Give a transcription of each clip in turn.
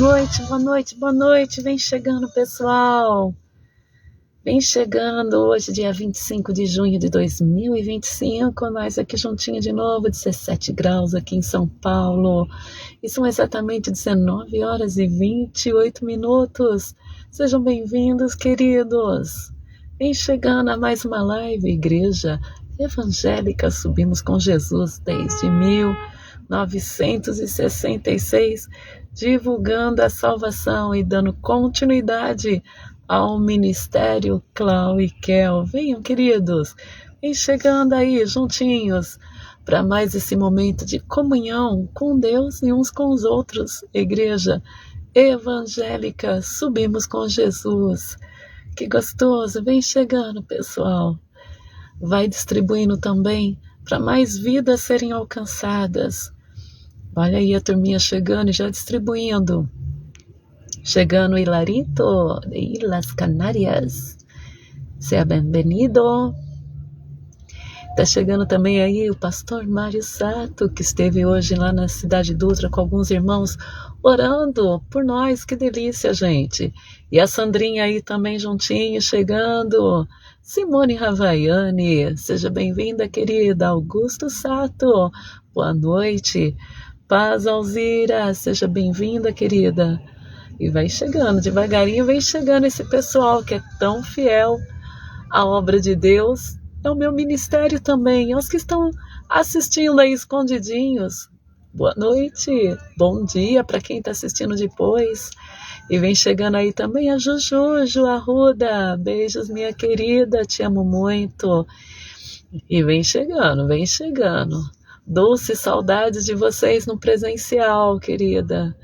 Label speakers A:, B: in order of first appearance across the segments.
A: noite, boa noite, boa noite. Vem chegando, pessoal. Vem chegando hoje, dia 25 de junho de 2025. Nós aqui juntinho de novo, 17 graus aqui em São Paulo. E são exatamente 19 horas e 28 minutos. Sejam bem-vindos, queridos. Vem chegando a mais uma live, Igreja Evangélica Subimos com Jesus desde 1966, divulgando a salvação e dando continuidade ao Ministério Clau e Kel. Venham, queridos, vem chegando aí juntinhos para mais esse momento de comunhão com Deus e uns com os outros. Igreja Evangélica Subimos com Jesus. Que gostoso, vem chegando, pessoal. Vai distribuindo também para mais vidas serem alcançadas. Olha aí a turminha chegando e já distribuindo. Chegando Hilarito de Islas Canárias. Seja bem-vindo. Está chegando também aí o pastor Mário Sato, que esteve hoje lá na Cidade Dutra com alguns irmãos orando por nós. Que delícia, gente. E a Sandrinha aí também juntinho, chegando. Simone Ravaiani, seja bem-vinda, querida. Augusto Sato, boa noite. Paz Alzira, seja bem-vinda, querida. E vai chegando, devagarinho vem chegando esse pessoal que é tão fiel à obra de Deus. É o meu ministério também, aos que estão assistindo aí escondidinhos. Boa noite, bom dia para quem está assistindo depois. E vem chegando aí também a Juju Arruda. Beijos, minha querida, te amo muito. E vem chegando, vem chegando. Doce saudades de vocês no presencial, querida.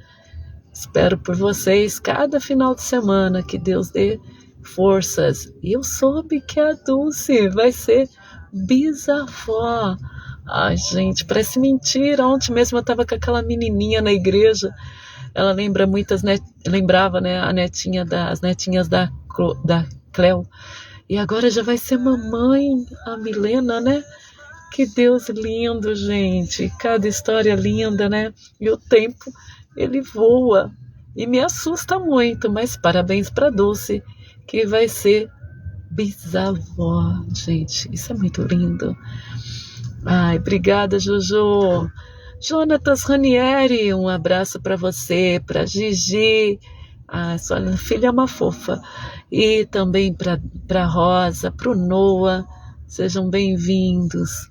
A: Espero por vocês cada final de semana, que Deus dê forças. E eu soube que a Dulce vai ser bisavó. Ai, gente, parece mentira. Ontem mesmo eu estava com aquela menininha na igreja. Ela lembra lembrava, né, as netinhas da Cleo. E agora já vai ser mamãe, a Milena, né? Que Deus lindo, gente. Cada história linda, né? E o tempo, ele voa. E me assusta muito, mas parabéns para Dulce, que vai ser bisavó, gente. Isso é muito lindo. Ai, obrigada, Juju. Jonatas Ranieri, um abraço para você, para Gigi. Ah, sua filha é uma fofa. E também para Rosa, para o Noah. Sejam bem-vindos.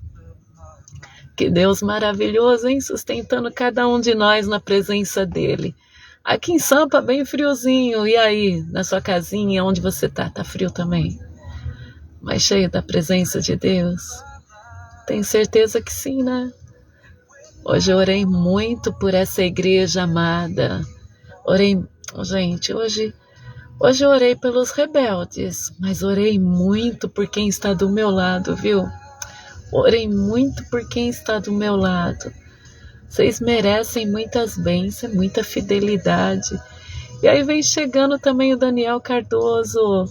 A: Que Deus maravilhoso, hein? Sustentando cada um de nós na presença dele. Aqui em Sampa, bem friozinho. E aí, na sua casinha, onde você tá? Tá frio também? Mas cheio da presença de Deus? Tenho certeza que sim, né? Hoje eu orei muito por essa igreja amada. Hoje eu orei pelos rebeldes, mas orei muito por quem está do meu lado, viu? Orei muito por quem está do meu lado. Vocês merecem muitas bênçãos, muita fidelidade. E aí vem chegando também o Daniel Cardoso.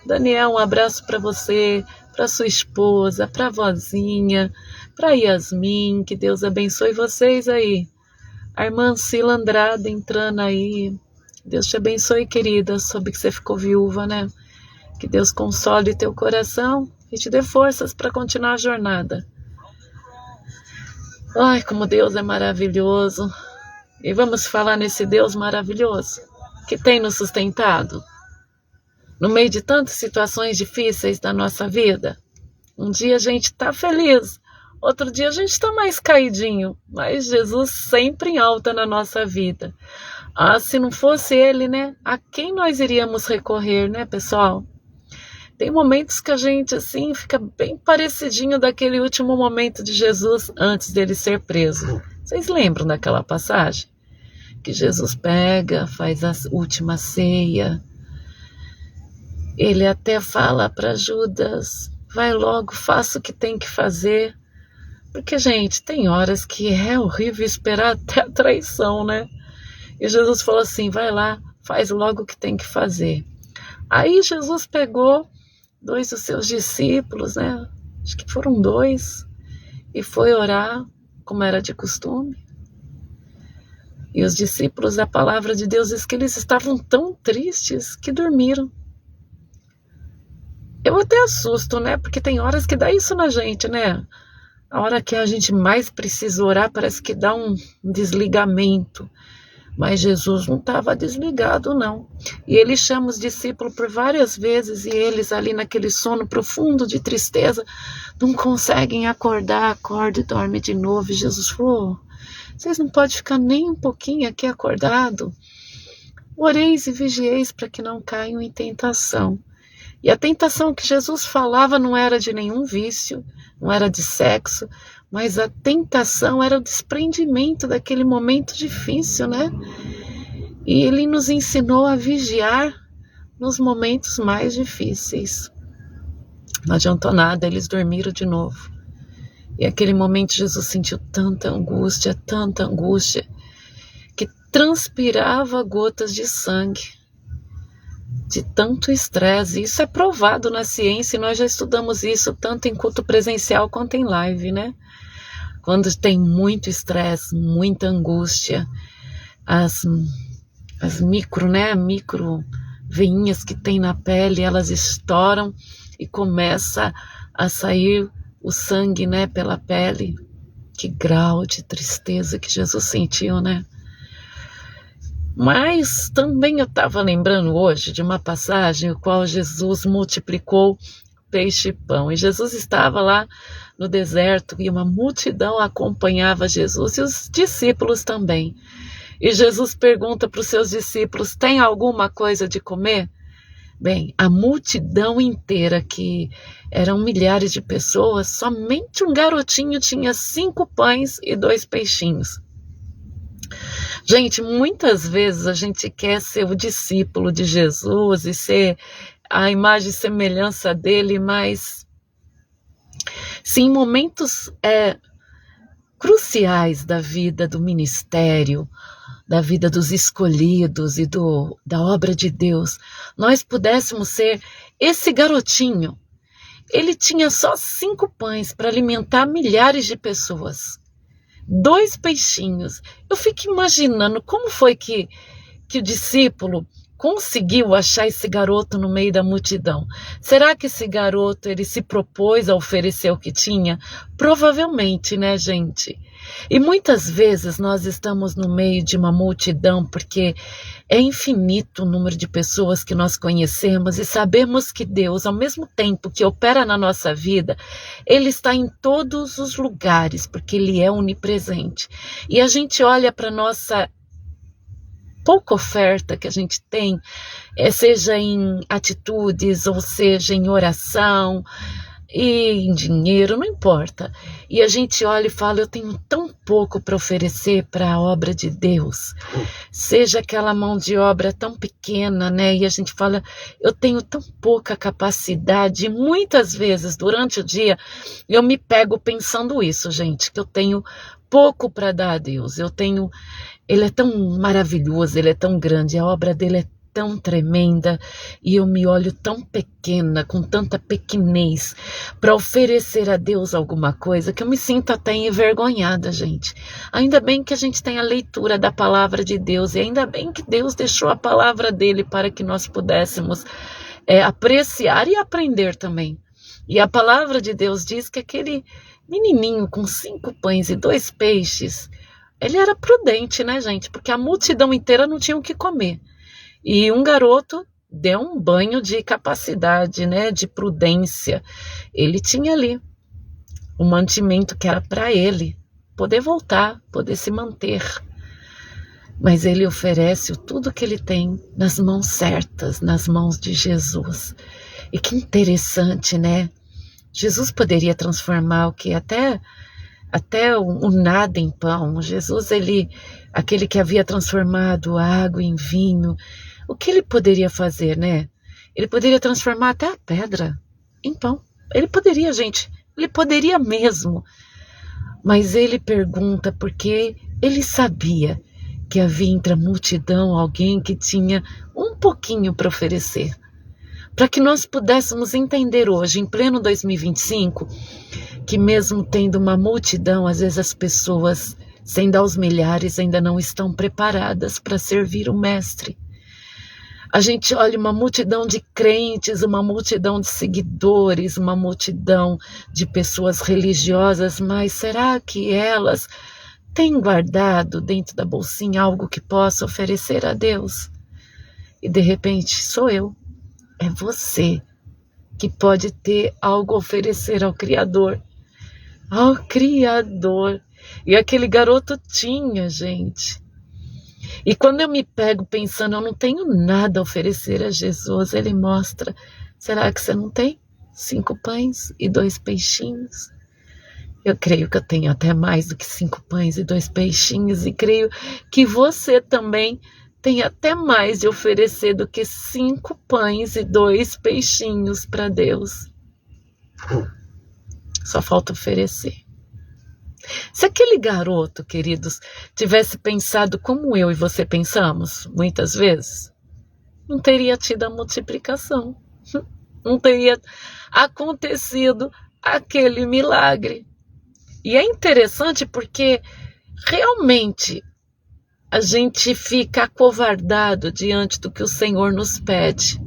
A: Daniel, um abraço para você, para sua esposa, para a vozinha, para Yasmin, que Deus abençoe vocês aí. A irmã Cila Andrade entrando aí. Deus te abençoe, querida. Soube que você ficou viúva, né? Que Deus console teu coração e te dê forças para continuar a jornada. Ai, como Deus é maravilhoso. E vamos falar nesse Deus maravilhoso que tem nos sustentado no meio de tantas situações difíceis da nossa vida. Um dia a gente está feliz, outro dia a gente está mais caidinho, mas Jesus sempre em alta na nossa vida. Ah, se não fosse Ele, né? A quem nós iríamos recorrer, né, pessoal? Tem momentos que a gente, assim, fica bem parecidinho daquele último momento de Jesus antes dele ser preso. Vocês lembram daquela passagem? Que Jesus pega, faz a última ceia. Ele até fala para Judas, vai logo, faça o que tem que fazer. Porque, gente, tem horas que é horrível esperar até a traição, né? E Jesus falou assim, vai lá, faz logo o que tem que fazer. Aí Jesus pegou 2 dos seus discípulos, né? Acho que foram 2, e foi orar, como era de costume. E os discípulos, a palavra de Deus diz que eles estavam tão tristes que dormiram. Eu até assusto, né? Porque tem horas que dá isso na gente, né? A hora que a gente mais precisa orar, parece que dá um desligamento. Mas Jesus não estava desligado, não. E ele chama os discípulos por várias vezes, e eles ali naquele sono profundo de tristeza, não conseguem acordar, acorda e dorme de novo. E Jesus falou: vocês não podem ficar nem um pouquinho aqui acordado? Oreis e vigieis para que não caiam em tentação. E a tentação que Jesus falava não era de nenhum vício, não era de sexo, mas a tentação era o desprendimento daquele momento difícil, né? E ele nos ensinou a vigiar nos momentos mais difíceis. Não adiantou nada, eles dormiram de novo. E aquele momento Jesus sentiu tanta angústia, que transpirava gotas de sangue, de tanto estresse. Isso é provado na ciência, e nós já estudamos isso tanto em culto presencial quanto em live, né? Quando tem muito estresse, muita angústia, as micro veinhas que tem na pele, elas estouram e começa a sair o sangue, né, pela pele. Que grau de tristeza que Jesus sentiu, né? Mas também eu estava lembrando hoje de uma passagem no qual Jesus multiplicou peixe e pão. E Jesus estava lá no deserto e uma multidão acompanhava Jesus e os discípulos também. E Jesus pergunta para os seus discípulos: tem alguma coisa de comer? Bem, a multidão inteira, que eram milhares de pessoas, somente um garotinho tinha 5 pães e 2 peixinhos. Gente, muitas vezes a gente quer ser o discípulo de Jesus e ser a imagem e semelhança dele, mas se em momentos cruciais da vida do ministério, da vida dos escolhidos e da obra de Deus, nós pudéssemos ser esse garotinho. Ele tinha só 5 pães para alimentar milhares de pessoas. 2 peixinhos. Eu fico imaginando como foi que o discípulo conseguiu achar esse garoto no meio da multidão. Será que esse garoto ele se propôs a oferecer o que tinha? Provavelmente, né, gente? E muitas vezes nós estamos no meio de uma multidão porque é infinito o número de pessoas que nós conhecemos e sabemos que Deus, ao mesmo tempo que opera na nossa vida, Ele está em todos os lugares, porque Ele é onipresente. E a gente olha para a nossa pouca oferta que a gente tem, seja em atitudes, ou seja em oração, e em dinheiro, não importa. E a gente olha e fala: eu tenho tão pouco para oferecer para a obra de Deus. Seja aquela mão de obra tão pequena, né? E a gente fala: eu tenho tão pouca capacidade. E muitas vezes, durante o dia, eu me pego pensando isso, gente, que eu tenho pouco para dar a Deus. Ele é tão maravilhoso, Ele é tão grande, a obra dele é tão tremenda, e eu me olho tão pequena, com tanta pequenez, para oferecer a Deus alguma coisa, que eu me sinto até envergonhada, gente. Ainda bem que a gente tem a leitura da palavra de Deus, e ainda bem que Deus deixou a palavra dele para que nós pudéssemos apreciar e aprender também. E a palavra de Deus diz que aquele menininho com 5 pães e 2 peixes, ele era prudente, né, gente? Porque a multidão inteira não tinha o que comer. E um garoto deu um banho de capacidade, né, de prudência. Ele tinha ali o mantimento que era para ele poder voltar, poder se manter. Mas ele oferece tudo que ele tem nas mãos certas, nas mãos de Jesus. E que interessante, né? Jesus poderia transformar o que até o nada em pão. Jesus, aquele que havia transformado a água em vinho, o que ele poderia fazer, né? Ele poderia transformar até a pedra em pão. Ele poderia, gente. Ele poderia mesmo. Mas ele pergunta porque ele sabia que havia entre a multidão alguém que tinha um pouquinho para oferecer. Para que nós pudéssemos entender hoje, em pleno 2025, que mesmo tendo uma multidão, às vezes as pessoas sendo aos milhares, ainda não estão preparadas para servir o Mestre. A gente olha uma multidão de crentes, uma multidão de seguidores, uma multidão de pessoas religiosas, mas será que elas têm guardado dentro da bolsinha algo que possa oferecer a Deus? E de repente sou eu, é você que pode ter algo a oferecer ao Criador. Ao Criador. E aquele garoto tinha, gente. E quando eu me pego pensando, eu não tenho nada a oferecer a Jesus, ele mostra, será que você não tem 5 pães e 2 peixinhos? Eu creio que eu tenho até mais do que 5 pães e 2 peixinhos, e creio que você também tem até mais de oferecer do que 5 pães e 2 peixinhos para Deus. Só falta oferecer. Se aquele garoto, queridos, tivesse pensado como eu e você pensamos, muitas vezes, não teria tido a multiplicação. Não teria acontecido aquele milagre. E é interessante porque realmente a gente fica acovardado diante do que o Senhor nos pede.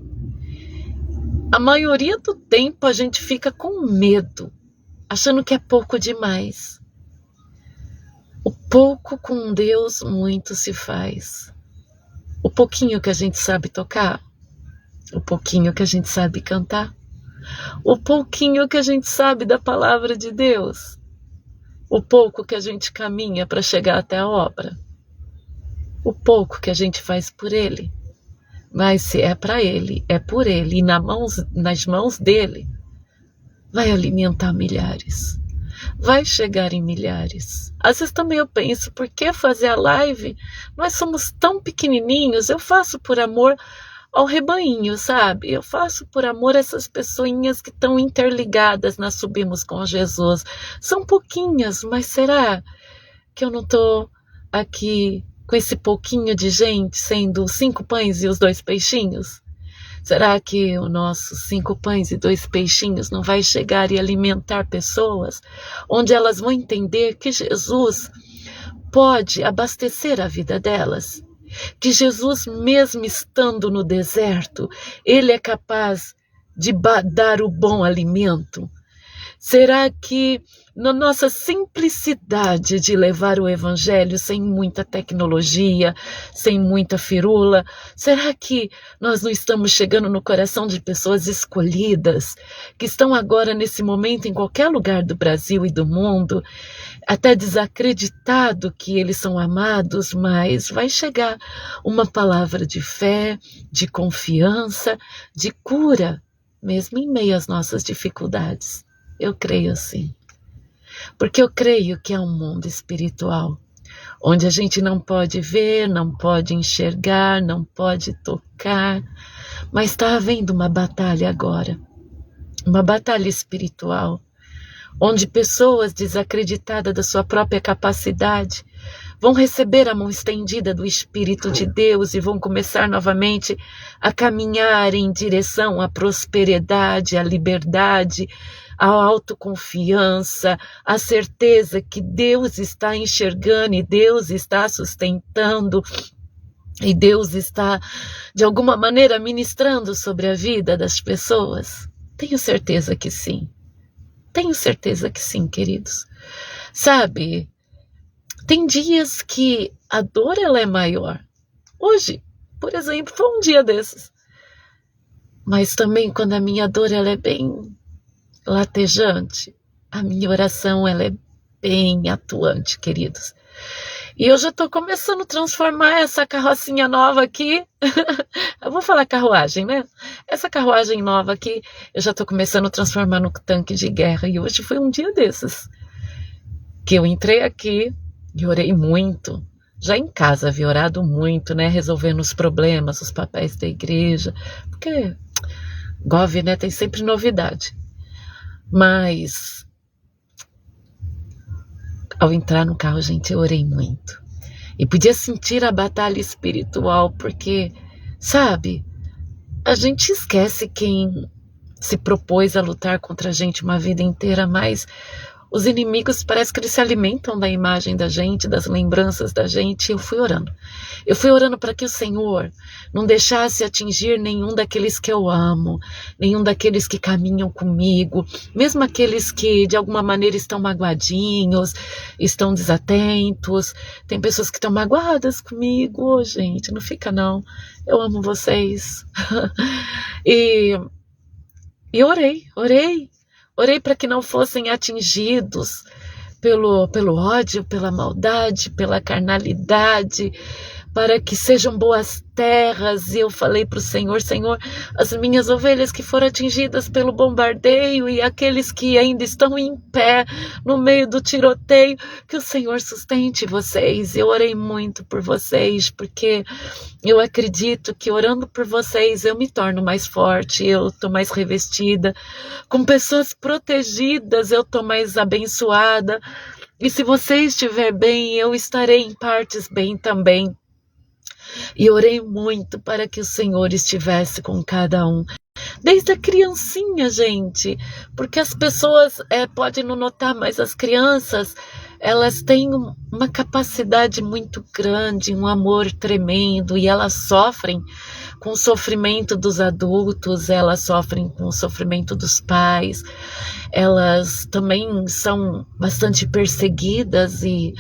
A: A maioria do tempo a gente fica com medo, achando que é pouco demais. O pouco com Deus, muito se faz. O pouquinho que a gente sabe tocar, o pouquinho que a gente sabe cantar, o pouquinho que a gente sabe da palavra de Deus, o pouco que a gente caminha para chegar até a obra, o pouco que a gente faz por Ele. Mas se é para Ele, é por Ele, e nas mãos dEle, vai alimentar milhares. Vai chegar em milhares. Às vezes também eu penso, por que fazer a live? Nós somos tão pequenininhos, eu faço por amor ao rebanho, sabe? Eu faço por amor a essas pessoinhas que estão interligadas na Subimos com Jesus. São pouquinhas, mas será que eu não estou aqui com esse pouquinho de gente sendo 5 pães e os 2 peixinhos? Será que o nosso 5 pães e 2 peixinhos não vai chegar e alimentar pessoas, onde elas vão entender que Jesus pode abastecer a vida delas? Que Jesus, mesmo estando no deserto, Ele é capaz de dar o bom alimento? Será que na nossa simplicidade de levar o Evangelho sem muita tecnologia, sem muita firula, será que nós não estamos chegando no coração de pessoas escolhidas, que estão agora nesse momento em qualquer lugar do Brasil e do mundo, até desacreditado que eles são amados, mas vai chegar uma palavra de fé, de confiança, de cura, mesmo em meio às nossas dificuldades. Eu creio assim, porque eu creio que é um mundo espiritual, onde a gente não pode ver, não pode enxergar, não pode tocar, mas está havendo uma batalha agora, uma batalha espiritual, onde pessoas desacreditadas da sua própria capacidade vão receber a mão estendida do Espírito de Deus e vão começar novamente a caminhar em direção à prosperidade, à liberdade, à autoconfiança, à certeza que Deus está enxergando e Deus está sustentando e Deus está, de alguma maneira, ministrando sobre a vida das pessoas. Tenho certeza que sim. Tenho certeza que sim, queridos. Sabe, tem dias que a dor ela é maior. Hoje, por exemplo, foi um dia desses. Mas também quando a minha dor ela é bem latejante, a minha oração ela é bem atuante, queridos. E eu já estou começando a transformar essa carrocinha nova aqui. Eu vou falar carruagem, né? Essa carruagem nova aqui, eu já estou começando a transformar no tanque de guerra. E hoje foi um dia desses. Que eu entrei aqui e orei muito. Já em casa havia orado muito, né? Resolvendo os problemas, os papéis da igreja. Porque Gov, né? Tem sempre novidade. Mas ao entrar no carro, gente, eu orei muito. E podia sentir a batalha espiritual, porque, sabe, a gente esquece quem se propôs a lutar contra a gente uma vida inteira, mas Os inimigos parece que eles se alimentam da imagem da gente, das lembranças da gente. Eu fui orando. Eu fui orando para que o Senhor não deixasse atingir nenhum daqueles que eu amo, nenhum daqueles que caminham comigo, mesmo aqueles que de alguma maneira estão magoadinhos, estão desatentos. Tem pessoas que estão magoadas comigo. Ô, gente, não fica não. Eu amo vocês. E orei para que não fossem atingidos pelo ódio, pela maldade, pela carnalidade, para que sejam boas terras. E eu falei para o Senhor, Senhor, as minhas ovelhas que foram atingidas pelo bombardeio e aqueles que ainda estão em pé no meio do tiroteio, que o Senhor sustente vocês. Eu orei muito por vocês, porque eu acredito que orando por vocês eu me torno mais forte, eu estou mais revestida, com pessoas protegidas eu estou mais abençoada, e se você estiver bem, eu estarei em partes bem também. E orei muito para que o Senhor estivesse com cada um. Desde a criancinha, gente, porque as pessoas podem não notar, mas as crianças, elas têm uma capacidade muito grande, um amor tremendo, e elas sofrem com o sofrimento dos adultos, elas sofrem com o sofrimento dos pais, elas também são bastante perseguidas e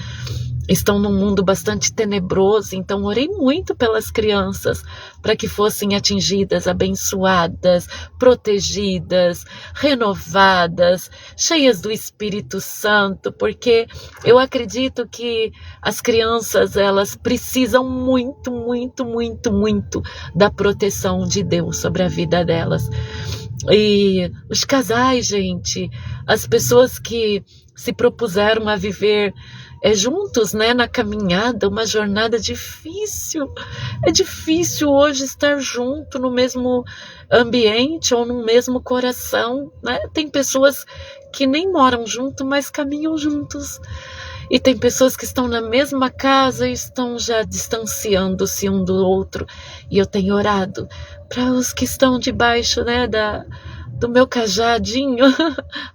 A: estão num mundo bastante tenebroso. Então orei muito pelas crianças para que fossem atingidas, abençoadas, protegidas, renovadas, cheias do Espírito Santo, porque eu acredito que as crianças, elas precisam muito, muito, muito, muito da proteção de Deus sobre a vida delas. E os casais, gente, as pessoas que se propuseram a viver juntos, né, na caminhada, uma jornada difícil. É difícil hoje estar junto no mesmo ambiente ou no mesmo coração, né? Tem pessoas que nem moram junto, mas caminham juntos. E tem pessoas que estão na mesma casa e estão já distanciando-se um do outro. E eu tenho orado para os que estão debaixo, né, do meu cajadinho.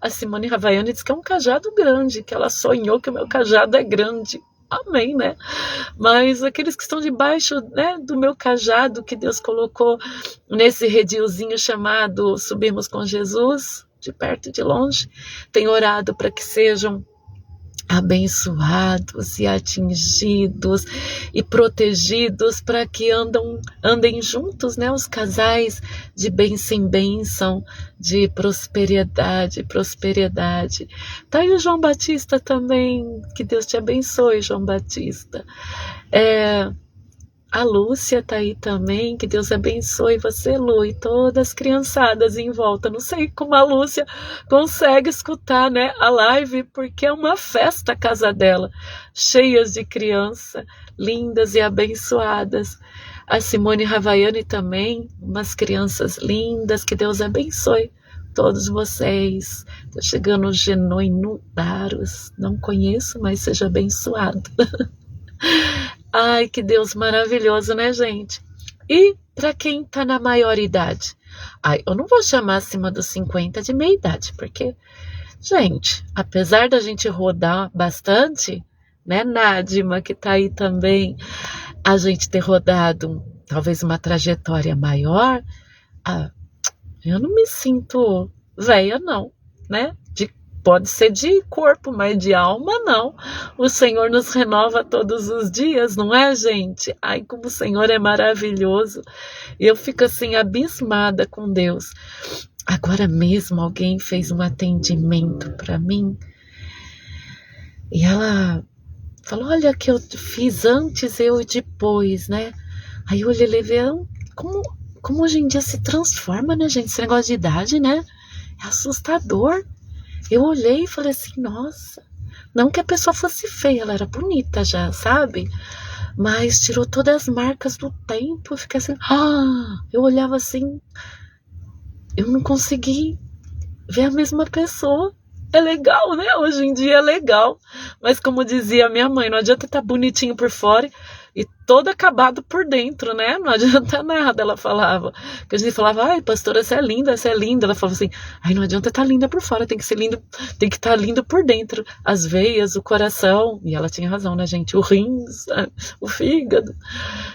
A: A Simone Ravaiani diz que é um cajado grande, que ela sonhou que o meu cajado é grande. Amém, né? Mas aqueles que estão debaixo, né, do meu cajado, que Deus colocou nesse redilzinho chamado Subirmos com Jesus, de perto e de longe, tenho orado para que sejam abençoados e atingidos e protegidos, para que andem juntos, né, os casais de bênção em bênção, de prosperidade. Tá aí o João Batista também, que Deus te abençoe, João Batista. A Lúcia tá aí também, que Deus abençoe você, Lu, e todas as criançadas em volta. Não sei como a Lúcia consegue escutar, né, a live, porque é uma festa a casa dela, cheias de crianças lindas e abençoadas. A Simone Ravaiani também, umas crianças lindas, que Deus abençoe todos vocês. Tá chegando o Genuíno Daros, não conheço, mas seja abençoado. Ai, que Deus maravilhoso, né, gente? E para quem tá na maioridade? Ai, eu não vou chamar acima dos 50 de meia idade, porque, gente, apesar da gente rodar bastante, né, Nádima, que tá aí também, a gente ter rodado talvez uma trajetória maior, eu não me sinto velha, não, né? Pode ser de corpo, mas de alma não. O Senhor nos renova todos os dias, não é, gente? Ai, como o Senhor é maravilhoso. E eu fico assim, abismada com Deus. Agora mesmo alguém fez um atendimento para mim e ela falou, olha, que eu fiz antes, eu e depois, né? Aí eu olhei e vi, como hoje em dia se transforma, né, gente? Esse negócio de idade, né? É assustador. Eu olhei e falei assim, nossa, não que a pessoa fosse feia, ela era bonita já, sabe? Mas tirou todas as marcas do tempo, eu fiquei assim, eu olhava assim, eu não consegui ver a mesma pessoa. É legal, né? Hoje em dia é legal, mas como dizia minha mãe, não adianta estar bonitinho por fora e todo acabado por dentro, né? Não adianta nada, ela falava. Porque a gente falava, ai, pastora, você é linda, você é linda. Ela falava assim, ai, não adianta estar linda por fora, tem que ser lindo, tem que estar lindo por dentro. As veias, o coração. E ela tinha razão, né, gente? O rins, o fígado.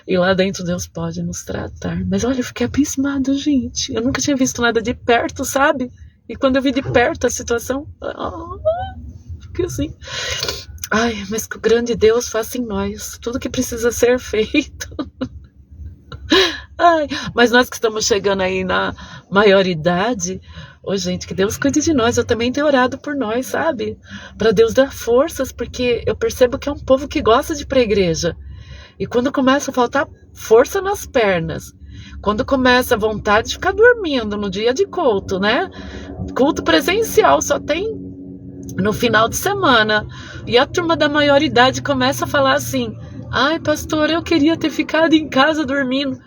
A: E lá dentro Deus pode nos tratar. Mas olha, eu fiquei abismada, gente. Eu nunca tinha visto nada de perto, sabe? E quando eu vi de perto a situação, fiquei assim. Ai, mas que o grande Deus faça em nós tudo que precisa ser feito. Ai, mas nós que estamos chegando aí na maioridade, gente, que Deus cuide de nós. Eu também tenho orado por nós, sabe? Para Deus dar forças, porque eu percebo que é um povo que gosta de ir para a igreja. E quando começa a faltar força nas pernas, quando começa a vontade de ficar dormindo no dia de culto, né? Culto presencial só tem no final de semana. E a turma da maioridade começa a falar assim, ai, pastor, eu queria ter ficado em casa dormindo.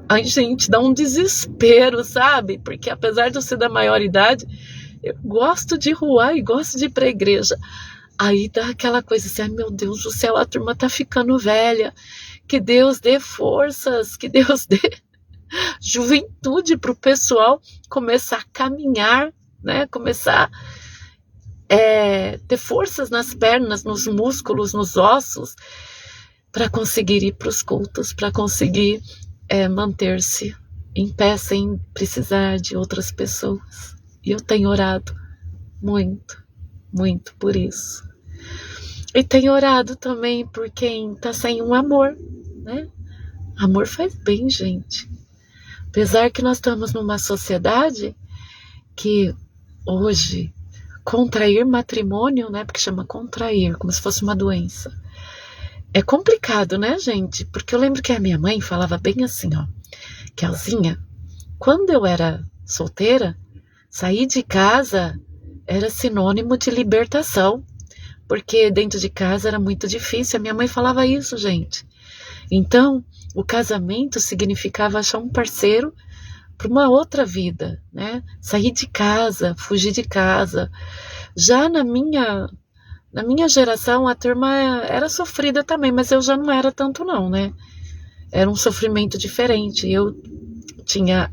A: Ai, gente, dá um desespero, sabe? Porque apesar de eu ser da maioridade, eu gosto de ruar e gosto de ir pra igreja. Aí dá aquela coisa assim, ai meu Deus do céu, a turma tá ficando velha. Que Deus dê forças, que Deus dê juventude pro pessoal começar a caminhar, né? Começar ter forças nas pernas, nos músculos, nos ossos, para conseguir ir para os cultos, para conseguir manter-se em pé sem precisar de outras pessoas. E eu tenho orado muito, muito por isso. E tenho orado também por quem está sem um amor, né? Amor faz bem, gente. Apesar que nós estamos numa sociedade que hoje contrair matrimônio, né? Porque chama contrair, como se fosse uma doença. É complicado, né, gente? Porque eu lembro que a minha mãe falava bem assim, ó. Kelzinha, quando eu era solteira, sair de casa era sinônimo de libertação. Porque dentro de casa era muito difícil. A minha mãe falava isso, gente. Então, o casamento significava achar um parceiro para uma outra vida, né? Sair de casa, fugir de casa. Já na minha geração, a turma era sofrida também, mas eu já não era tanto não, né? Era um sofrimento diferente. Eu tinha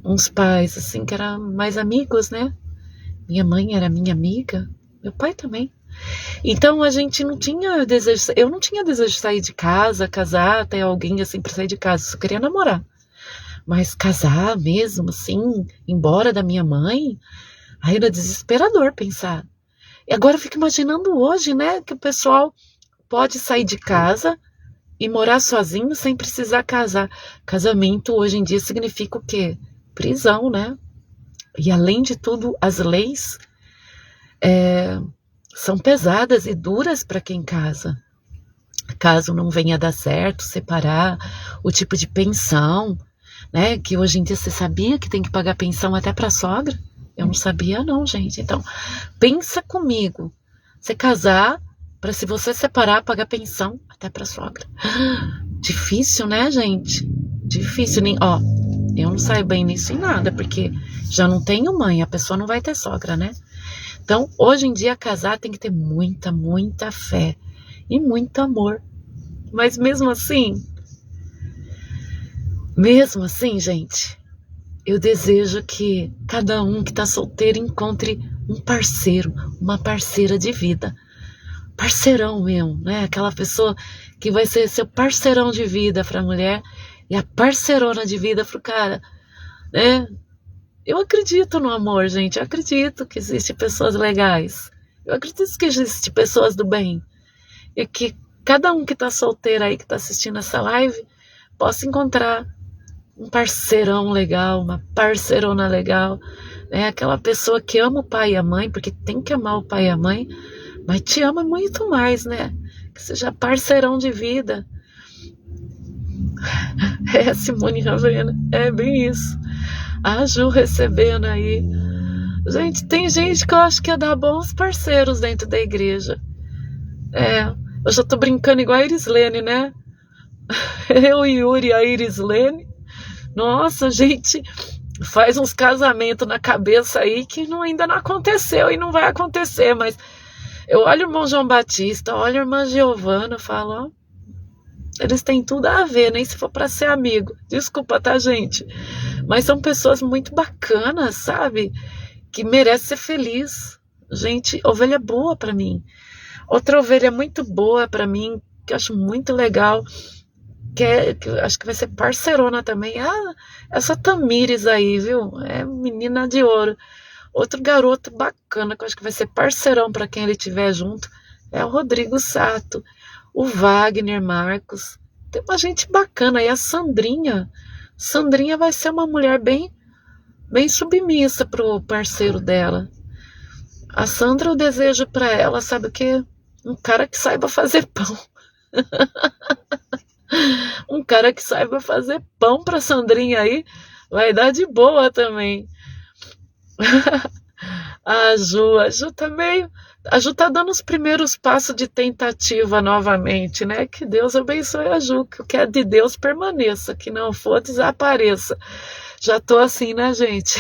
A: uns pais, assim, que eram mais amigos, né? Minha mãe era minha amiga, meu pai também. Então a gente não tinha desejo, eu não tinha desejo de sair de casa, casar, ter alguém assim para sair de casa, eu só queria namorar. Mas casar mesmo, assim, embora da minha mãe, aí era desesperador pensar. E agora eu fico imaginando hoje, né, que o pessoal pode sair de casa e morar sozinho sem precisar casar. Casamento hoje em dia significa o quê? Prisão, né? E além de tudo, as leis são pesadas e duras para quem casa. Caso não venha dar certo, separar, o tipo de pensão, né? Que hoje em dia você sabia que tem que pagar pensão até para sogra? Eu não sabia não, gente. Então, pensa comigo. Você casar, para se você separar, pagar pensão até para sogra. Difícil, né, gente? Difícil. Ó, eu não saio bem nisso em nada, porque já não tenho mãe, a pessoa não vai ter sogra, né? Então, hoje em dia, casar tem que ter muita, muita fé e muito amor. Mas mesmo assim, gente, eu desejo que cada um que está solteiro encontre um parceiro, uma parceira de vida. Parceirão mesmo, né? Aquela pessoa que vai ser seu parceirão de vida para a mulher e a parceirona de vida para o cara, né? Eu acredito no amor, gente. Eu acredito que existem pessoas legais. Eu acredito que existem pessoas do bem. E que cada um que está solteiro aí, que está assistindo essa live, possa encontrar um parceirão legal, uma parceirona legal, né? Aquela pessoa que ama o pai e a mãe, porque tem que amar o pai e a mãe, mas te ama muito mais, né? Que seja parceirão de vida. Simone Ravena, é bem isso. A Ju recebendo aí. Gente, tem gente que eu acho que ia dar bons parceiros dentro da igreja. Eu já tô brincando igual a Irislene, né? Eu e Yuri e a Irislene. Nossa, gente, faz uns casamentos na cabeça aí que ainda não aconteceu e não vai acontecer, mas eu olho o irmão João Batista, olho a irmã Giovana, falo, ó, Eles têm tudo a ver, nem se for para ser amigo. Desculpa, tá, gente? Mas são pessoas muito bacanas, sabe? Que merecem ser feliz. Gente, ovelha boa para mim. Outra ovelha muito boa para mim, que eu acho muito legal, que eu acho que vai ser parceirona também. Ah, essa Tamires aí, viu? É menina de ouro. Outro garoto bacana, que eu acho que vai ser parceirão para quem ele tiver junto, é o Rodrigo Sato, o Wagner Marcos. Tem uma gente bacana aí, a Sandrinha. Sandrinha vai ser uma mulher bem, bem submissa pro parceiro dela. A Sandra, eu desejo para ela, sabe o quê? Um cara que saiba fazer pão. Um cara que saiba fazer pão pra Sandrinha aí, vai dar de boa também. A Ju também. A Ju tá dando os primeiros passos de tentativa novamente, né? Que Deus abençoe a Ju, que o que é de Deus permaneça, que não for desapareça. Já tô assim, né, gente?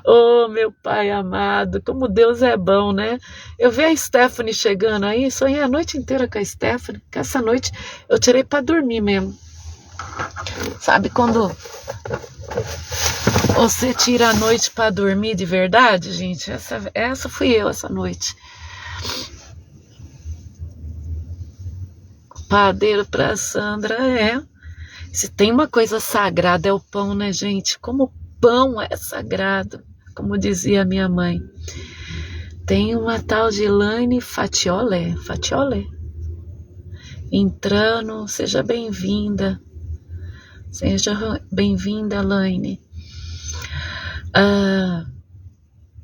A: Oh, meu pai amado, como Deus é bom, né? Eu vi a Stephanie chegando aí, sonhei a noite inteira com a Stephanie, que essa noite eu tirei pra dormir mesmo. Sabe quando você tira a noite pra dormir de verdade, gente? Essa fui eu essa noite. Padeiro pra Sandra, é. Se tem uma coisa sagrada é o pão, né, gente? Como o pão é sagrado, como dizia minha mãe. Tem uma tal de Laine Fatiolé, entrando, seja bem-vinda. Seja bem-vinda, Laine.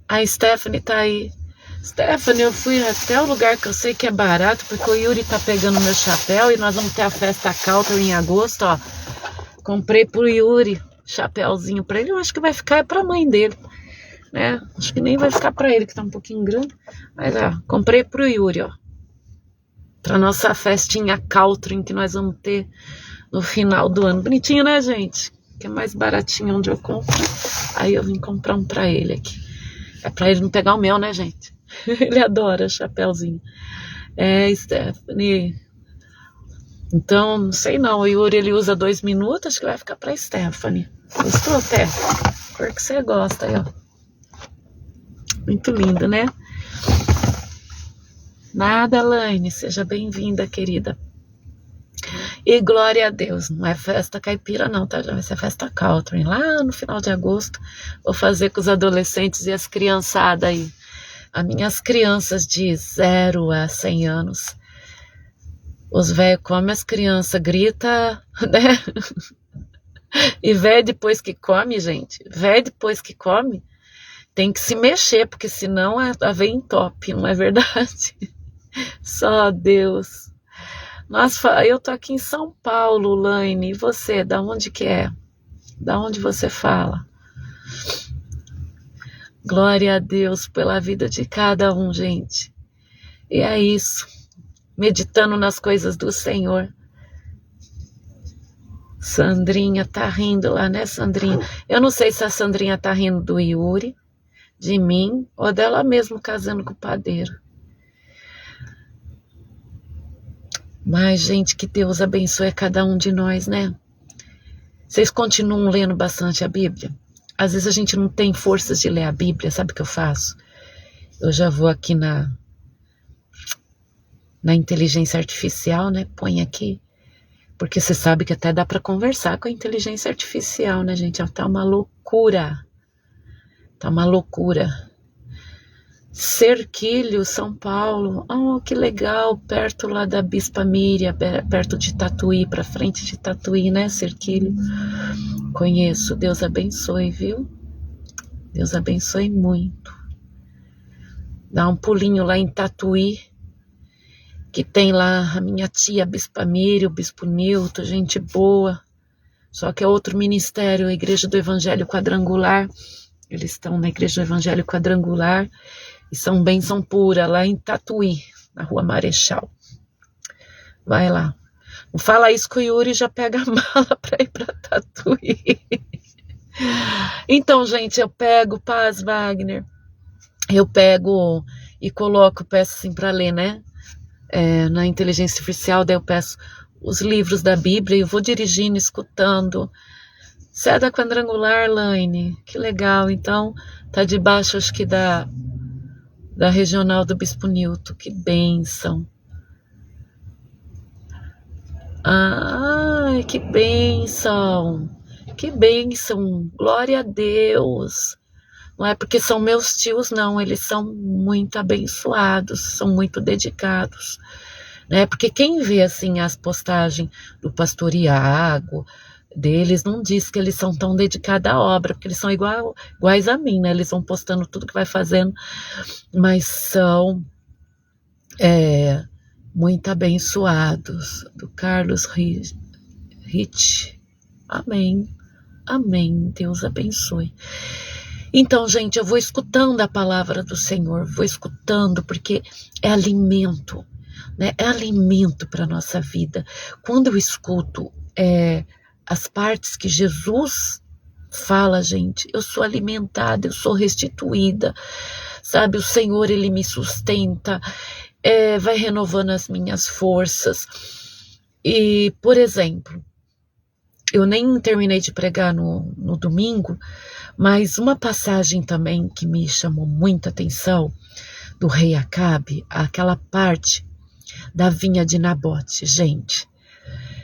A: A Stephanie tá aí. Stephanie, eu fui até o lugar que eu sei que é barato, porque o Yuri tá pegando meu chapéu e nós vamos ter a festa Calter em agosto, ó. Comprei pro Yuri chapéuzinho pra ele, eu acho que vai ficar pra mãe dele, né? Acho que nem vai ficar pra ele, que tá um pouquinho grande, mas ó, comprei pro Yuri, ó. Pra nossa festinha Caltrin que nós vamos ter no final do ano. Bonitinho, né, gente? Que é mais baratinho onde eu compro. Aí eu vim comprar um pra ele aqui. É pra ele não pegar o meu, né, gente? Ele adora chapéuzinho. É, Stephanie. Então, não sei não. O Yuri, ele usa 2 minutos, acho que vai ficar pra Stephanie. Gostou até? Cor que você gosta aí, ó. Muito lindo, né? Nada, Laine. Seja bem-vinda, querida. E glória a Deus, não é festa caipira não, tá? Já vai ser festa Caltrin, lá no final de agosto. Vou fazer com os adolescentes e as criançadas aí. As minhas crianças de 0 a 100 anos. Os velhos comem, as crianças gritam, né? E velho depois que come, gente, velho depois que come, tem que se mexer, porque senão a veia entope, não é verdade? Só Deus. Nossa, eu tô aqui em São Paulo, Laine, e você, da onde que é? Da onde você fala? Glória a Deus pela vida de cada um, gente. E é isso, meditando nas coisas do Senhor. Sandrinha tá rindo lá, né, Sandrinha? Eu não sei se a Sandrinha tá rindo do Yuri, de mim, ou dela mesmo casando com o padeiro. Mas, gente, que Deus abençoe cada um de nós, né? Vocês continuam lendo bastante a Bíblia? Às vezes a gente não tem forças de ler a Bíblia, sabe o que eu faço? Eu já vou aqui na inteligência artificial, né? Põe aqui. Porque você sabe que até dá para conversar com a inteligência artificial, né, gente? Tá uma loucura. Tá uma loucura. Cerquilho, São Paulo. Oh, que legal. Perto lá da Bispa Miriam, perto de Tatuí, pra frente de Tatuí, né, Cerquilho? Conheço. Deus abençoe, viu? Deus abençoe muito. Dá um pulinho lá em Tatuí, que tem lá a minha tia, a Bispa Miriam, o Bispo Nilton, gente boa. Só que é outro ministério, a Igreja do Evangelho Quadrangular. Eles estão na Igreja do Evangelho Quadrangular e são bênção pura lá em Tatuí, na Rua Marechal. Vai lá. Não fala isso que o Yuri já pega a mala para ir para Tatuí. Então, gente, eu pego, Paz Wagner, eu pego e coloco, peço assim para ler, né? na inteligência artificial, daí eu peço os livros da Bíblia e eu vou dirigindo, escutando. Você é da Quadrangular, Laine? Que legal. Então, tá debaixo, acho que da regional do Bispo Newton. Que bênção. Ai, que bênção. Que bênção. Glória a Deus. Não é porque são meus tios, não. Eles são muito abençoados, são muito dedicados. Né? Porque quem vê assim as postagens do pastor Iago, deles, não diz que eles são tão dedicados à obra, porque eles são iguais a mim, né? Eles vão postando tudo que vai fazendo, mas são muito abençoados. Do Carlos Rich. Amém. Amém. Deus abençoe. Então, gente, eu vou escutando a palavra do Senhor, vou escutando, porque é alimento, né? É alimento para a nossa vida. Quando eu escuto as partes que Jesus fala, gente, eu sou alimentada, eu sou restituída, sabe? O Senhor, Ele me sustenta, vai renovando as minhas forças. E, por exemplo, eu nem terminei de pregar no domingo, mas uma passagem também que me chamou muita atenção, do rei Acabe, aquela parte da vinha de Nabote. Gente,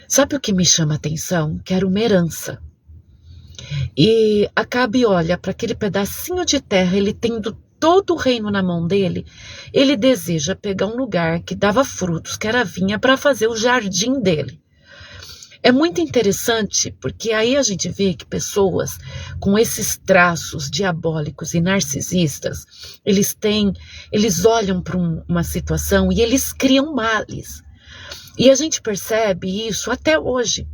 A: sabe o que me chama a atenção? Que era uma herança. E Acabe olha para aquele pedacinho de terra, ele tendo todo o reino na mão dele, ele deseja pegar um lugar que dava frutos, que era a vinha, para fazer o jardim dele. É muito interessante, porque aí a gente vê que pessoas com esses traços diabólicos e narcisistas, eles olham para uma situação e eles criam males. E a gente percebe isso até hoje.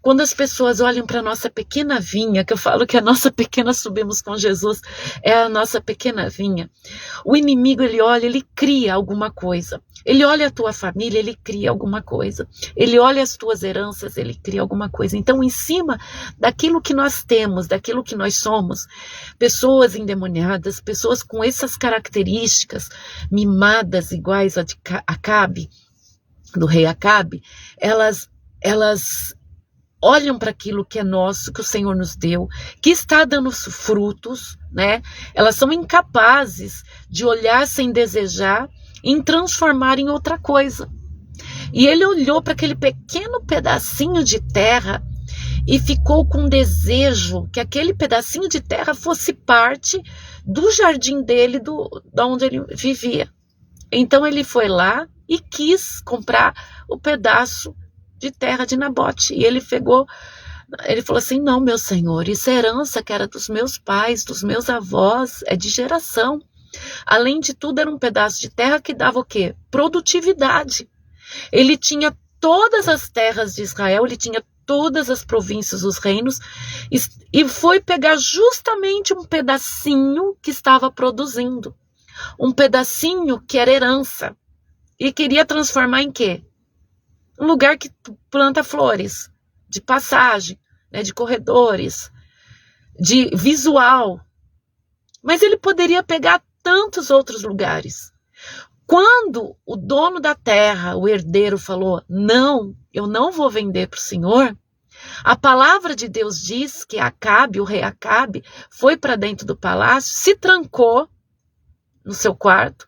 A: Quando as pessoas olham para a nossa pequena vinha, que eu falo que a nossa pequena subimos com Jesus, é a nossa pequena vinha. O inimigo, ele olha, ele cria alguma coisa. Ele olha a tua família, ele cria alguma coisa. Ele olha as tuas heranças, ele cria alguma coisa. Então, em cima daquilo que nós temos, daquilo que nós somos, pessoas endemoniadas, pessoas com essas características mimadas iguais a de Acabe, do rei Acabe, elas olham para aquilo que é nosso, que o Senhor nos deu, que está dando frutos, né? Elas são incapazes de olhar sem desejar, em transformar em outra coisa. E ele olhou para aquele pequeno pedacinho de terra e ficou com desejo que aquele pedacinho de terra fosse parte do jardim dele, da onde ele vivia. Então ele foi lá e quis comprar o pedaço de terra de Nabote. E ele falou assim: não, meu senhor, isso é herança que era dos meus pais, dos meus avós, é de geração. Além de tudo, era um pedaço de terra que dava o quê? Produtividade. Ele tinha todas as terras de Israel, ele tinha todas as províncias, os reinos, e foi pegar justamente um pedacinho que estava produzindo. Um pedacinho que era herança. E queria transformar em quê? Um lugar que planta flores, de passagem, né, de corredores, de visual. Mas ele poderia pegar tantos outros lugares. Quando o dono da terra, o herdeiro, falou: não, eu não vou vender para o senhor, a palavra de Deus diz que Acabe, o rei Acabe, foi para dentro do palácio, se trancou no seu quarto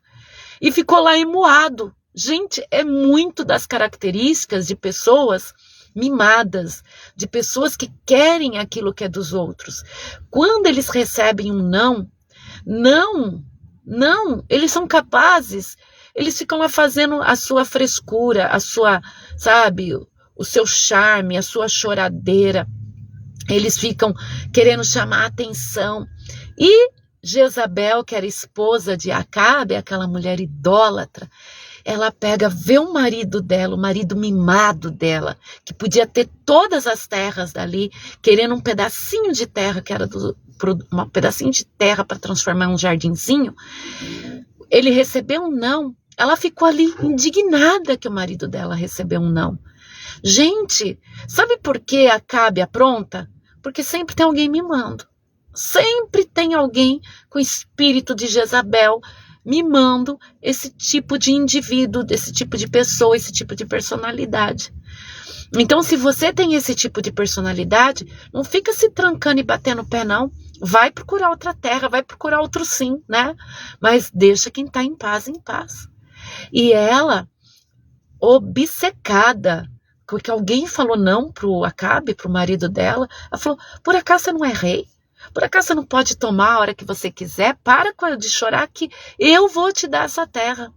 A: e ficou lá emuado. Gente, é muito das características de pessoas mimadas, de pessoas que querem aquilo que é dos outros. Quando eles recebem um não, eles são capazes, eles ficam lá fazendo a sua frescura, a sua, sabe, o seu charme, a sua choradeira. Eles ficam querendo chamar a atenção. E Jezabel, que era esposa de Acabe, aquela mulher idólatra, ela vê o marido dela, o marido mimado dela, que podia ter todas as terras dali, querendo um pedacinho de terra, que era um pedacinho de terra para transformar em um jardinzinho. Ele recebeu um não. Ela ficou ali indignada que o marido dela recebeu um não. Gente, sabe por que Acabe apronta? Porque sempre tem alguém mimando. Sempre tem alguém com espírito de Jezabel mimando esse tipo de indivíduo, esse tipo de pessoa, esse tipo de personalidade. Então, se você tem esse tipo de personalidade, não fica se trancando e batendo o pé, não. Vai procurar outra terra, vai procurar outro sim, né? Mas deixa quem está em paz, em paz. E ela, obcecada, porque alguém falou não pro Acabe, pro marido dela, ela falou, por acaso você não é rei? Por acaso você não pode tomar a hora que você quiser? Para de chorar que eu vou te dar essa terra.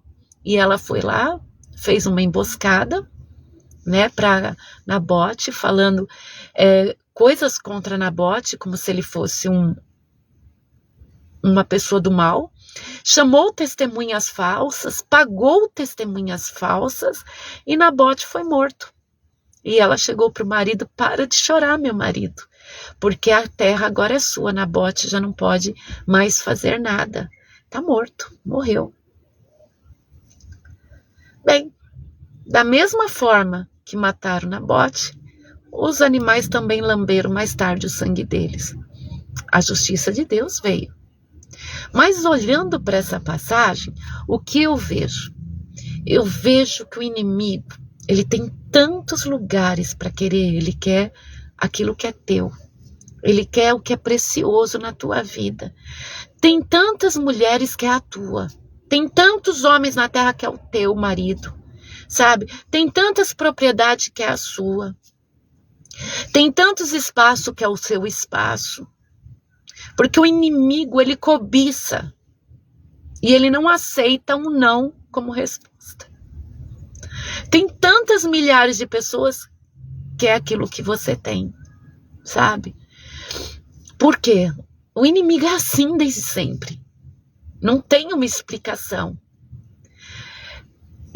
A: E ela foi lá, fez uma emboscada, né, para Nabote, falando coisas contra Nabote, como se ele fosse uma pessoa do mal, chamou testemunhas falsas, pagou testemunhas falsas, e Nabote foi morto. E ela chegou para o marido, para de chorar, meu marido, porque a terra agora é sua, Nabote já não pode mais fazer nada. Está morto, morreu. Bem, da mesma forma que mataram Nabote, os animais também lamberam mais tarde o sangue deles. A justiça de Deus veio. Mas olhando para essa passagem, o que eu vejo? Eu vejo que o inimigo, ele tem tantos lugares para querer, ele quer aquilo que é teu. Ele quer o que é precioso na tua vida. Tem tantas mulheres que é a tua. Tem tantos homens na terra que é o teu marido. Sabe? Tem tantas propriedades que é a sua. Tem tantos espaços que é o seu espaço. Porque o inimigo, ele cobiça. E ele não aceita um não como resposta. Tem tantas milhares de pessoas que é aquilo que você tem. Sabe? Por quê? O inimigo é assim desde sempre. Não tem uma explicação.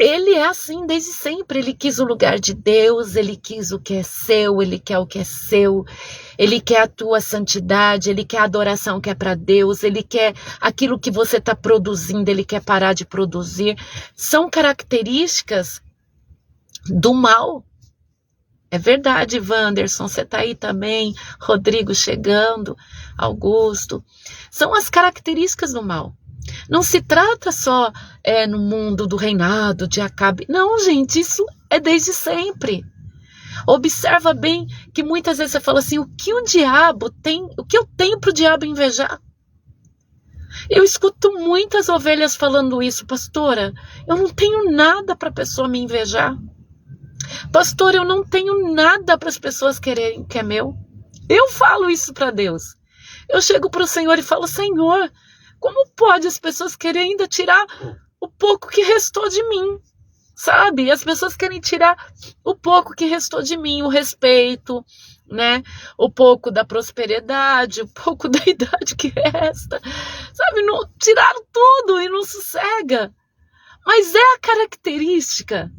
A: Ele é assim desde sempre, ele quis o lugar de Deus, ele quis o que é seu, ele quer o que é seu, ele quer a tua santidade, ele quer a adoração que é para Deus, ele quer aquilo que você está produzindo, ele quer parar de produzir. São características do mal. É verdade, Wanderson, você está aí também, Rodrigo chegando, Augusto. São as características do mal. Não se trata só no mundo do reinado de Acabe. Não, gente, isso é desde sempre. Observa bem que muitas vezes você fala assim, o que o diabo tem, o que eu tenho para o diabo invejar? Eu escuto muitas ovelhas falando isso, pastora, eu não tenho nada para a pessoa me invejar. Pastor, eu não tenho nada para as pessoas quererem que é meu. Eu falo isso para Deus. Eu chego para o Senhor e falo, Senhor, como pode as pessoas querem ainda tirar o pouco que restou de mim? Sabe? As pessoas querem tirar o pouco que restou de mim, o respeito, né? O pouco da prosperidade, o pouco da idade que resta. Sabe? Não, tiraram tudo e não sossega. Mas é a característica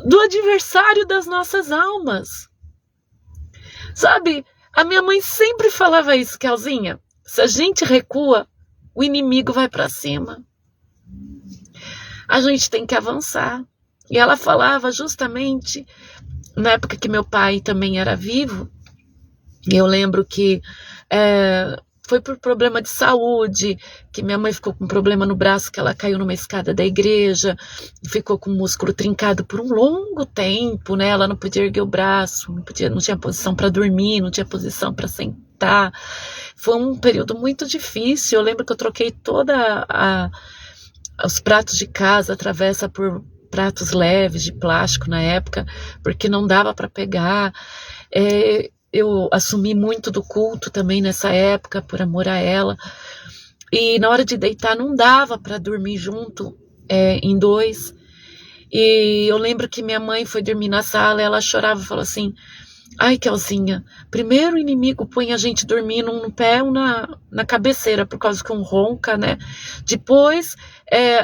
A: do adversário das nossas almas. Sabe? A minha mãe sempre falava isso, Kelzinha. Se a gente recua, o inimigo vai para cima. A gente tem que avançar. E ela falava justamente, na época que meu pai também era vivo, eu lembro que foi por problema de saúde, que minha mãe ficou com um problema no braço, que ela caiu numa escada da igreja, ficou com o músculo trincado por um longo tempo, né? Ela não podia erguer o braço, não tinha posição para dormir, não tinha posição para sentar. Foi um período muito difícil. Eu lembro que eu troquei toda os pratos de casa, a travessa por pratos leves de plástico na época, porque não dava para pegar. Eu assumi muito do culto também nessa época, por amor a ela. E na hora de deitar não dava para dormir junto, em dois. E eu lembro que minha mãe foi dormir na sala, ela chorava e falou assim, ai, Kelzinha, primeiro o inimigo põe a gente dormindo um no pé, um na cabeceira, por causa que um ronca, né? Depois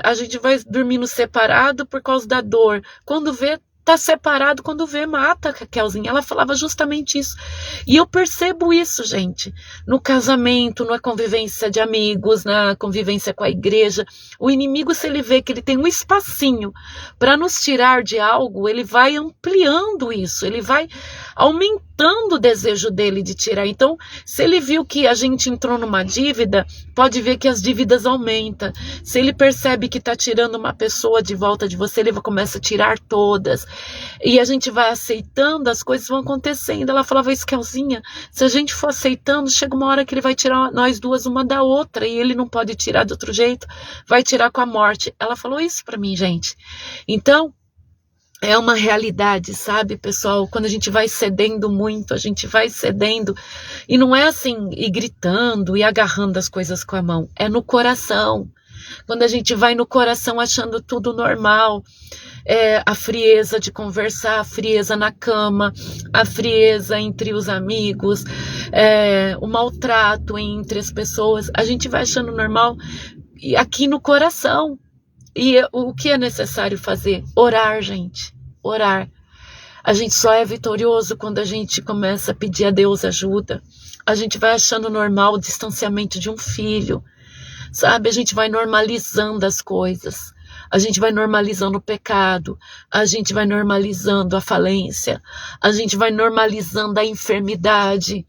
A: a gente vai dormindo separado por causa da dor. Quando vê, tá separado, quando vê, mata a Raquelzinha. Ela falava justamente isso. E eu percebo isso, gente, no casamento, na convivência de amigos, na convivência com a igreja. O inimigo, se ele vê que ele tem um espacinho para nos tirar de algo, ele vai ampliando isso, ele vai aumentando o desejo dele de tirar. Então, se ele viu que a gente entrou numa dívida, pode ver que as dívidas aumentam. Se ele percebe que está tirando uma pessoa de volta de você, ele começa a tirar todas. E a gente vai aceitando, as coisas vão acontecendo. Ela falava isso, Kelzinha, se a gente for aceitando, chega uma hora que ele vai tirar nós duas uma da outra, e ele não pode tirar de outro jeito, vai tirar com a morte. Ela falou isso para mim, gente. Então, é uma realidade, sabe, pessoal? Quando a gente vai cedendo muito, a gente vai cedendo. E não é assim, ir gritando e agarrando as coisas com a mão. É no coração. Quando a gente vai no coração achando tudo normal. A frieza de conversar, a frieza na cama, a frieza entre os amigos, o maltrato entre as pessoas. A gente vai achando normal e aqui no coração. E o que é necessário fazer? Orar, gente. Orar. A gente só é vitorioso quando a gente começa a pedir a Deus ajuda. A gente vai achando normal o distanciamento de um filho. Sabe? A gente vai normalizando as coisas. A gente vai normalizando o pecado. A gente vai normalizando a falência. A gente vai normalizando a enfermidade.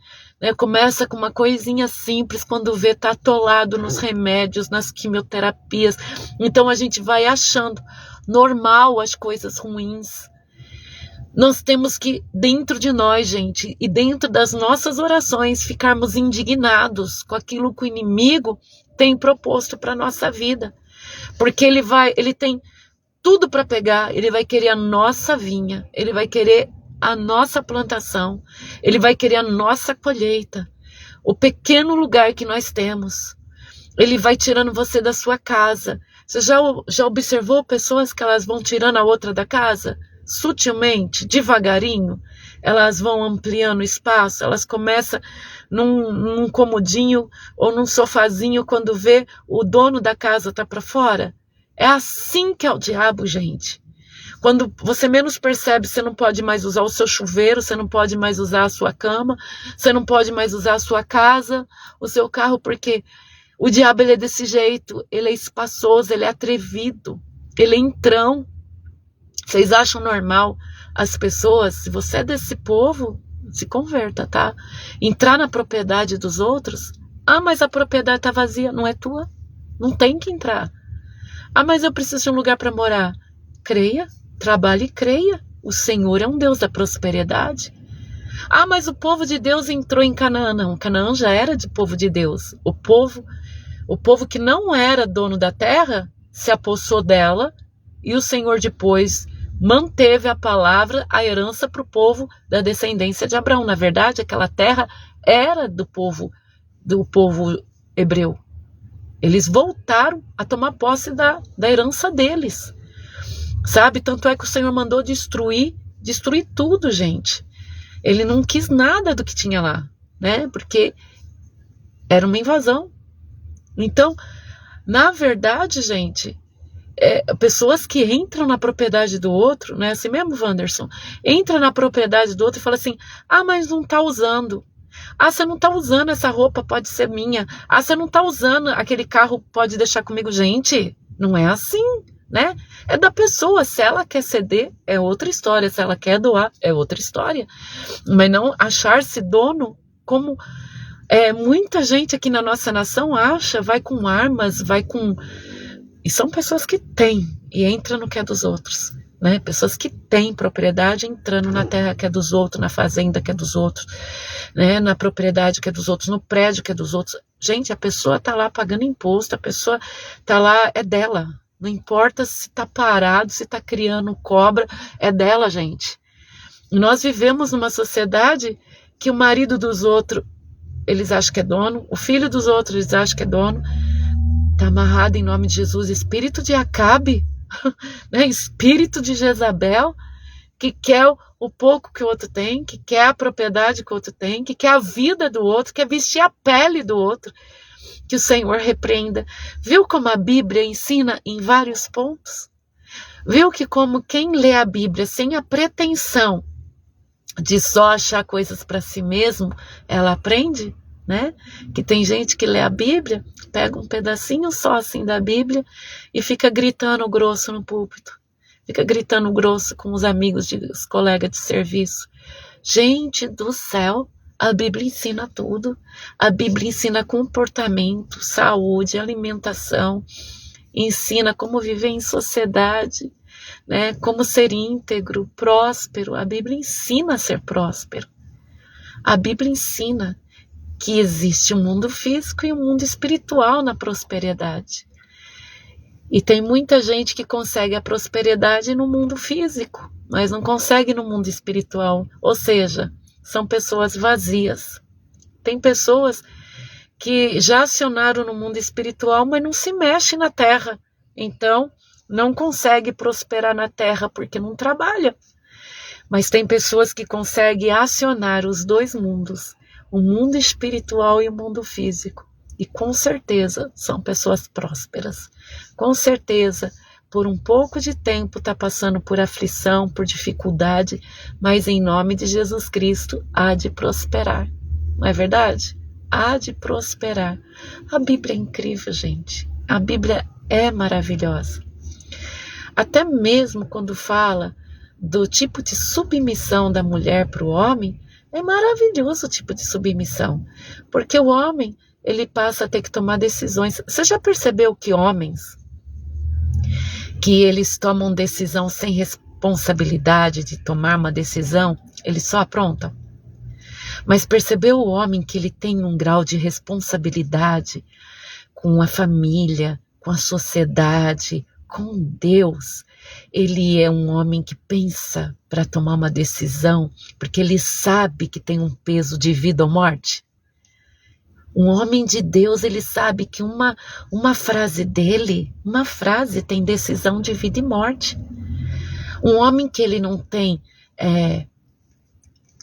A: Começa com uma coisinha simples, quando vê, tá atolado nos remédios, nas quimioterapias. Então a gente vai achando normal as coisas ruins. Nós temos que, dentro de nós, gente, e dentro das nossas orações, ficarmos indignados com aquilo que o inimigo tem proposto para a nossa vida. Porque ele tem tudo para pegar, ele vai querer a nossa vinha, ele vai querer a nossa plantação, ele vai querer a nossa colheita, o pequeno lugar que nós temos. Ele vai tirando você da sua casa. Você já observou pessoas que elas vão tirando a outra da casa? Sutilmente, devagarinho, elas vão ampliando o espaço, elas começam num comodinho ou num sofazinho, quando vê, o dono da casa tá para fora. É assim que é o diabo, gente. Quando você menos percebe, você não pode mais usar o seu chuveiro, você não pode mais usar a sua cama, você não pode mais usar a sua casa, o seu carro, porque o diabo, ele é desse jeito, ele é espaçoso, ele é atrevido, ele é entrão. Vocês acham normal as pessoas, se você é desse povo, se converta, tá? Entrar na propriedade dos outros? Ah, mas a propriedade está vazia, não é tua? Não tem que entrar. Ah, mas eu preciso de um lugar para morar. Creia, trabalhe e creia. O Senhor é um Deus da prosperidade. Ah, mas o povo de Deus entrou em Canaã. Não, Canaã já era de povo de Deus. O povo que não era dono da terra se apossou dela, e o Senhor depois manteve a palavra, a herança para o povo da descendência de Abraão. Na verdade, aquela terra era do povo hebreu. Eles voltaram a tomar posse da herança deles. Sabe? Tanto é que o Senhor mandou destruir tudo, gente. Ele não quis nada do que tinha lá, né? Porque era uma invasão. Então, na verdade, gente, pessoas que entram na propriedade do outro, né? Assim mesmo, Wanderson, entra na propriedade do outro e fala assim: ah, mas não tá usando. Ah, você não tá usando essa roupa, pode ser minha. Ah, você não tá usando aquele carro, pode deixar comigo. Gente, não é assim, né? É da pessoa. Se ela quer ceder, é outra história. Se ela quer doar, é outra história. Mas não achar-se dono, como muita gente aqui na nossa nação acha, vai com armas, vai com... E são pessoas que têm e entram no que é dos outros, né? Pessoas que têm propriedade entrando na terra que é dos outros, na fazenda que é dos outros, né? Na propriedade que é dos outros, no prédio que é dos outros. Gente, a pessoa tá lá pagando imposto, a pessoa tá lá, é dela. Não importa se tá parado, se tá criando cobra, é dela, gente. E nós vivemos numa sociedade que o marido dos outros, eles acham que é dono, o filho dos outros, eles acham que é dono. Está amarrado em nome de Jesus, espírito de Acabe, né? Espírito de Jezabel, que quer o pouco que o outro tem, que quer a propriedade que o outro tem, que quer a vida do outro, quer vestir a pele do outro. Que o Senhor repreenda. Viu como a Bíblia ensina em vários pontos? Viu que como quem lê a Bíblia sem a pretensão de só achar coisas para si mesmo, ela aprende, né? Que tem gente que lê a Bíblia, pega um pedacinho só assim da Bíblia e fica gritando grosso no púlpito. Fica gritando grosso com os amigos, os colegas de serviço. Gente do céu, a Bíblia ensina tudo. A Bíblia ensina comportamento, saúde, alimentação, ensina como viver em sociedade, né? Como ser íntegro, próspero. A Bíblia ensina a ser próspero. A Bíblia ensina que existe um mundo físico e um mundo espiritual na prosperidade. E tem muita gente que consegue a prosperidade no mundo físico, mas não consegue no mundo espiritual. Ou seja, são pessoas vazias. Tem pessoas que já acionaram no mundo espiritual, mas não se mexe na terra. Então, não consegue prosperar na terra porque não trabalha. Mas tem pessoas que conseguem acionar os dois mundos, o mundo espiritual e o mundo físico. E com certeza são pessoas prósperas. Com certeza, por um pouco de tempo está passando por aflição, por dificuldade, mas em nome de Jesus Cristo há de prosperar. Não é verdade? Há de prosperar. A Bíblia é incrível, gente. A Bíblia é maravilhosa. Até mesmo quando fala do tipo de submissão da mulher para o homem, é maravilhoso o tipo de submissão. Porque o homem, ele passa a ter que tomar decisões. Você já percebeu que homens, que eles tomam decisão sem responsabilidade de tomar uma decisão, eles só aprontam? Mas percebeu o homem que ele tem um grau de responsabilidade com a família, com a sociedade, com Deus? Ele é um homem que pensa para tomar uma decisão, porque ele sabe que tem um peso de vida ou morte. Um homem de Deus, ele sabe que uma frase dele, uma frase tem decisão de vida e morte. Um homem que ele não tem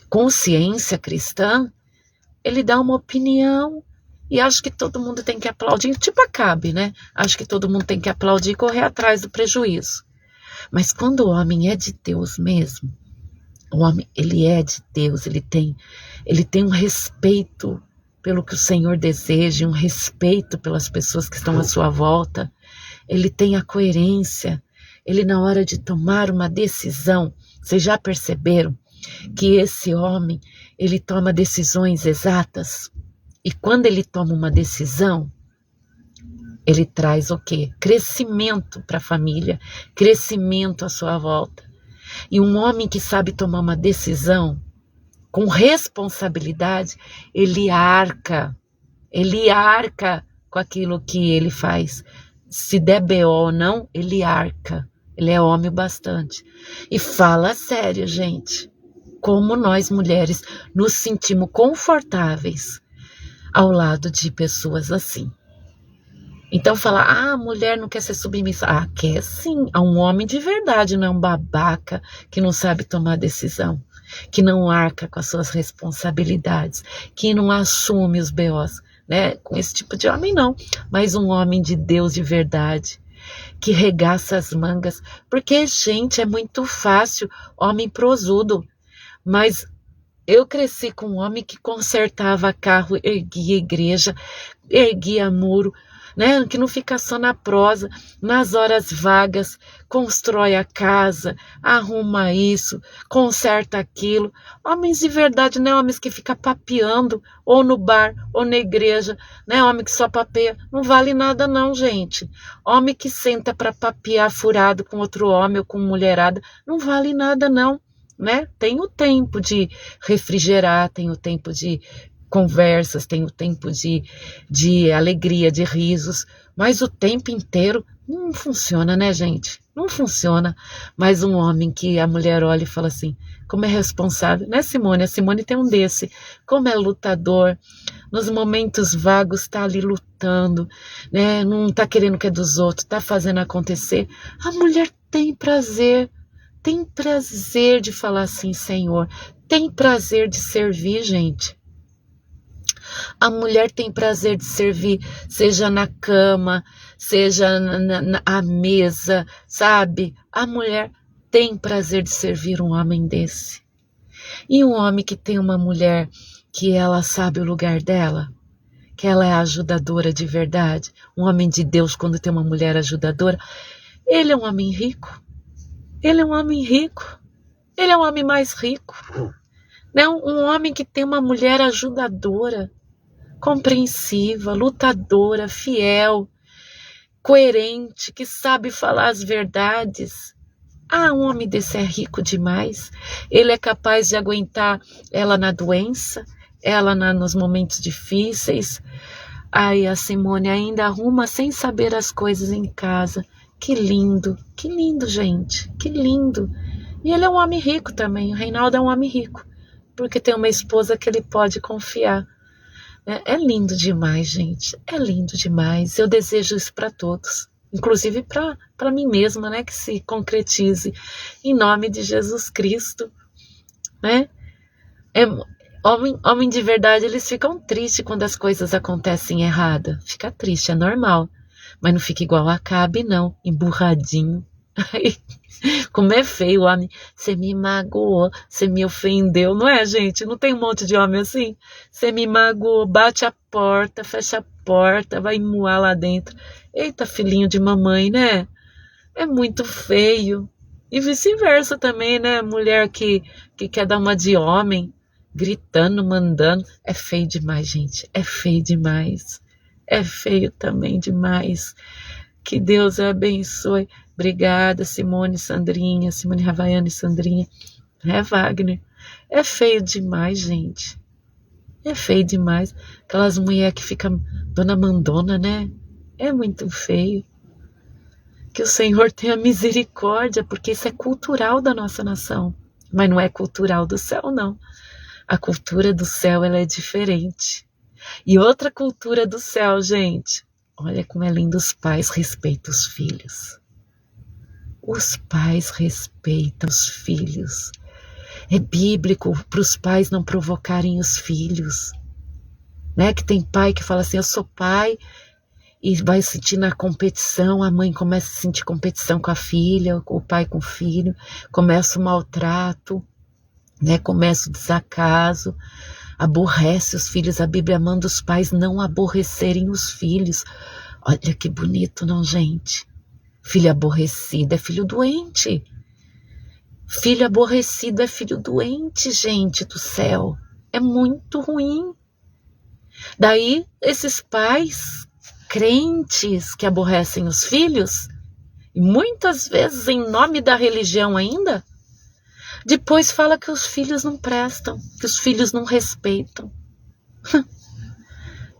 A: consciência cristã, ele dá uma opinião e acha que todo mundo tem que aplaudir, tipo Acabe, né? Acho que todo mundo tem que aplaudir e correr atrás do prejuízo. Mas quando o homem é de Deus mesmo, o homem, ele é de Deus, ele tem um respeito pelo que o Senhor deseja, um respeito pelas pessoas que estão à sua volta, ele tem a coerência, ele na hora de tomar uma decisão, vocês já perceberam que esse homem, ele toma decisões exatas? E quando ele toma uma decisão, ele traz o quê? Crescimento para a família, crescimento à sua volta. E um homem que sabe tomar uma decisão com responsabilidade, ele arca com aquilo que ele faz. Se der BO ou não, ele arca. Ele é homem bastante. E fala sério, gente. Como nós mulheres nos sentimos confortáveis ao lado de pessoas assim. Então falar, a mulher não quer ser submissa. Quer sim, a um homem de verdade, não é um babaca que não sabe tomar decisão, que não arca com as suas responsabilidades, que não assume os BOs, né? Com esse tipo de homem não, mas um homem de Deus de verdade, que regaça as mangas, porque, gente, é muito fácil, homem prosudo, mas eu cresci com um homem que consertava carro, erguia igreja, erguia muro, né? Que não fica só na prosa, nas horas vagas, constrói a casa, arruma isso, conserta aquilo. Homens de verdade, não é homens que ficam papeando, ou no bar, ou na igreja, né? Homem que só papeia, não vale nada não, gente. Homem que senta para papear furado com outro homem ou com mulherada, não vale nada não, né? Tem o tempo de refrigerar, tem o tempo de conversas, tem o tempo de alegria, de risos, mas o tempo inteiro não funciona, né, gente? Não funciona. Mas um homem que a mulher olha e fala assim, como é responsável, né, Simone? A Simone tem um desse, como é lutador, nos momentos vagos está ali lutando, né? Não está querendo o que é dos outros, está fazendo acontecer. A mulher tem prazer de falar assim, Senhor, tem prazer de servir, gente. A mulher tem prazer de servir, seja na cama, seja à mesa, sabe? A mulher tem prazer de servir um homem desse. E um homem que tem uma mulher que ela sabe o lugar dela, que ela é ajudadora de verdade, um homem de Deus quando tem uma mulher ajudadora, ele é um homem rico. Ele é um homem rico. Ele é um homem mais rico. Né? Um homem que tem uma mulher ajudadora, compreensiva, lutadora, fiel, coerente, que sabe falar as verdades. Um homem desse é rico demais. Ele é capaz de aguentar ela na doença, ela nos momentos difíceis. A Simone ainda arruma sem saber as coisas em casa. Que lindo, gente, que lindo. E ele é um homem rico também, o Reinaldo é um homem rico, porque tem uma esposa que ele pode confiar. É lindo demais, gente, é lindo demais. Eu desejo isso para todos, inclusive para mim mesma, né, que se concretize em nome de Jesus Cristo, né? Homem de verdade, eles ficam tristes quando as coisas acontecem errada. Fica triste, é normal. Mas não fica igual a Acabe, não, emburradinho. Como é feio o homem. Você me magoou, você me ofendeu. Não é, gente? Não tem um monte de homem assim? Você me magoou, bate a porta, fecha a porta, vai moar lá dentro. Eita, filhinho de mamãe, né? É muito feio. E vice-versa também, né? Mulher que quer dar uma de homem, gritando, mandando. É feio demais, gente. É feio demais. É feio também demais. Que Deus a abençoe. Obrigada, Simone, Sandrinha, Simone Havaiana e Sandrinha. Wagner? É feio demais, gente. É feio demais. Aquelas mulheres que ficam dona mandona, né? É muito feio. Que o Senhor tenha misericórdia, porque isso é cultural da nossa nação. Mas não é cultural do céu, não. A cultura do céu, ela é diferente. E outra cultura do céu, gente. Olha como é lindo, os pais respeitam os filhos. Os pais respeitam os filhos. É bíblico para os pais não provocarem os filhos. Né? Que tem pai que fala assim, eu sou pai, e vai sentir na competição, a mãe começa a sentir competição com a filha, o pai com o filho, começa o maltrato, né? Começa o desacaso, aborrece os filhos. A Bíblia manda os pais não aborrecerem os filhos. Olha que bonito, não, gente? Filho aborrecido é filho doente. Filho aborrecido é filho doente, gente do céu. É muito ruim. Daí, esses pais crentes que aborrecem os filhos, e muitas vezes em nome da religião ainda, depois fala que os filhos não prestam, que os filhos não respeitam.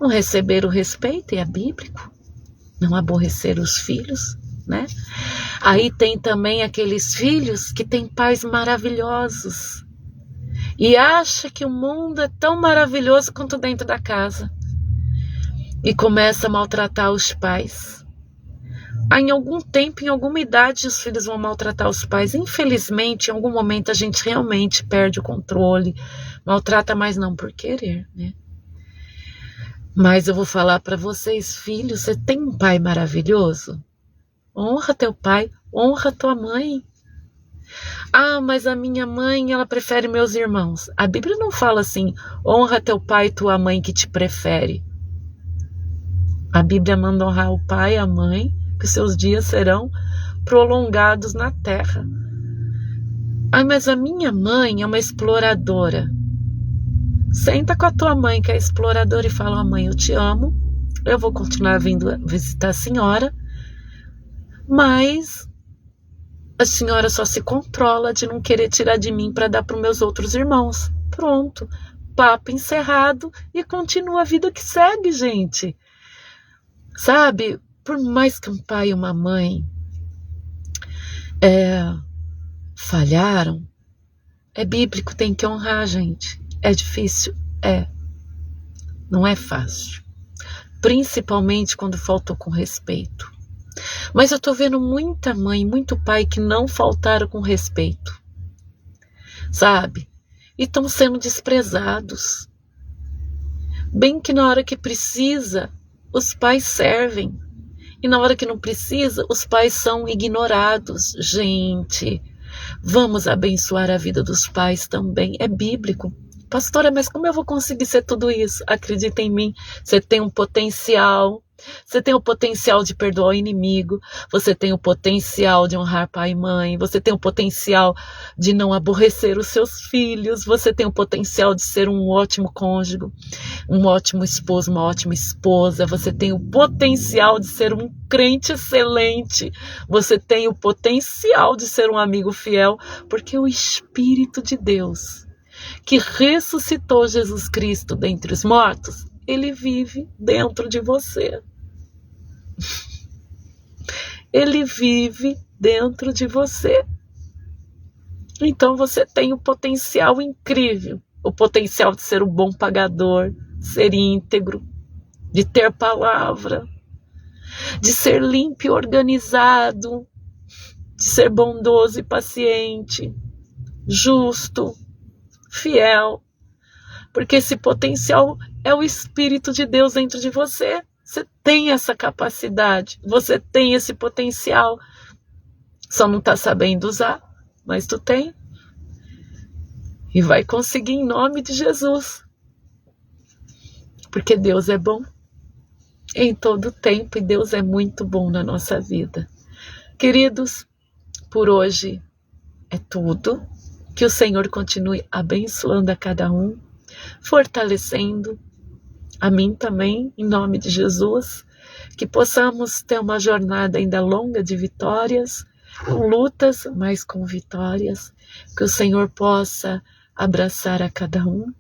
A: Não receber o respeito é bíblico. Não aborrecer os filhos, né? Aí tem também aqueles filhos que têm pais maravilhosos e acha que o mundo é tão maravilhoso quanto dentro da casa e começa a maltratar os pais. Em algum tempo, em alguma idade, os filhos vão maltratar os pais. Infelizmente, em algum momento a gente realmente perde o controle, maltrata, mas não por querer, né? Mas eu vou falar para vocês, filhos, você tem um pai maravilhoso? Honra teu pai, honra tua mãe. Mas a minha mãe, ela prefere meus irmãos. A Bíblia não fala assim, honra teu pai e tua mãe que te prefere. A Bíblia manda honrar o pai e a mãe, que seus dias serão prolongados na terra. Mas a minha mãe é uma exploradora. Senta com a tua mãe, que é exploradora, e fala, mãe, eu te amo, eu vou continuar vindo visitar a senhora, mas a senhora só se controla de não querer tirar de mim para dar para os meus outros irmãos. Pronto, papo encerrado e continua a vida que segue, gente. Sabe, por mais que um pai e uma mãe falharam, é bíblico, tem que honrar, gente. É difícil? Não é fácil. Principalmente quando faltou com respeito. Mas eu tô vendo muita mãe, muito pai que não faltaram com respeito. Sabe? E estão sendo desprezados. Bem que na hora que precisa, os pais servem. E na hora que não precisa, os pais são ignorados. Gente, vamos abençoar a vida dos pais também. É bíblico. Pastora, mas como eu vou conseguir ser tudo isso? Acredita em mim, você tem um potencial. Você tem o potencial de perdoar o inimigo, você tem o potencial de honrar pai e mãe, você tem o potencial de não aborrecer os seus filhos, você tem o potencial de ser um ótimo cônjuge, um ótimo esposo, uma ótima esposa, você tem o potencial de ser um crente excelente, você tem o potencial de ser um amigo fiel, porque o Espírito de Deus, que ressuscitou Jesus Cristo dentre os mortos, ele vive dentro de você. Ele vive dentro de você. Então você tem um potencial incrível. O potencial de ser um bom pagador, de ser íntegro, de ter palavra, de ser limpo e organizado, de ser bondoso e paciente, justo, fiel. Porque esse potencial é o Espírito de Deus dentro de você. Você tem essa capacidade, você tem esse potencial. Só não está sabendo usar, mas tu tem. E vai conseguir em nome de Jesus. Porque Deus é bom em todo tempo e Deus é muito bom na nossa vida. Queridos, por hoje é tudo. Que o Senhor continue abençoando a cada um, fortalecendo a mim também, em nome de Jesus, que possamos ter uma jornada ainda longa de vitórias, com lutas, mas com vitórias, que o Senhor possa abraçar a cada um,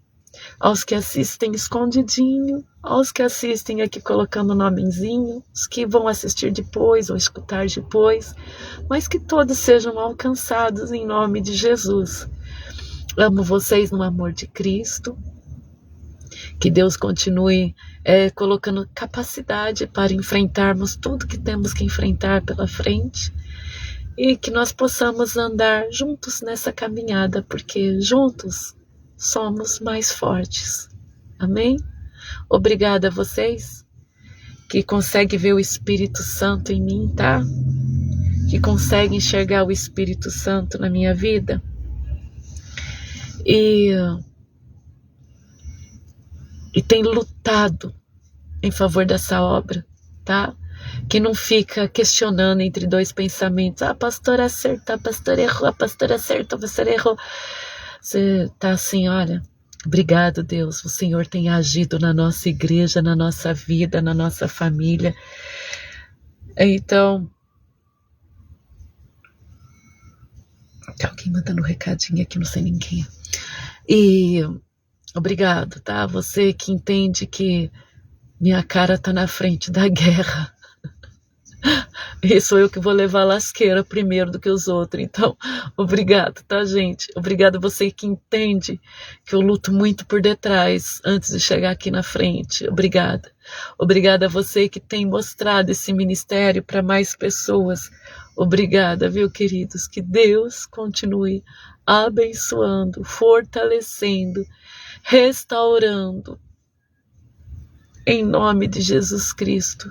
A: aos que assistem escondidinho, aos que assistem aqui colocando o nomezinho, os que vão assistir depois ou escutar depois, mas que todos sejam alcançados em nome de Jesus. Amo vocês no amor de Cristo. Que Deus continue colocando capacidade para enfrentarmos tudo que temos que enfrentar pela frente e que nós possamos andar juntos nessa caminhada, porque juntos somos mais fortes. Amém? Obrigada a vocês que conseguem ver o Espírito Santo em mim, tá? Que conseguem enxergar o Espírito Santo na minha vida. E tem lutado em favor dessa obra, tá? Que não fica questionando entre dois pensamentos. A pastora acertou, a pastora errou, a pastora acertou, a pastora errou. Você tá assim, olha, obrigado Deus, o Senhor tem agido na nossa igreja, na nossa vida, na nossa família. Então, tem alguém mandando um recadinho aqui, não sei ninguém. E obrigado, tá? Você que entende que minha cara tá na frente da guerra. E sou eu que vou levar a lasqueira primeiro do que os outros. Então, obrigado, tá, gente? Obrigado a você que entende que eu luto muito por detrás antes de chegar aqui na frente. Obrigada. Obrigada a você que tem mostrado esse ministério para mais pessoas. Obrigada, viu, queridos? Que Deus continue abençoando, fortalecendo, restaurando, em nome de Jesus Cristo.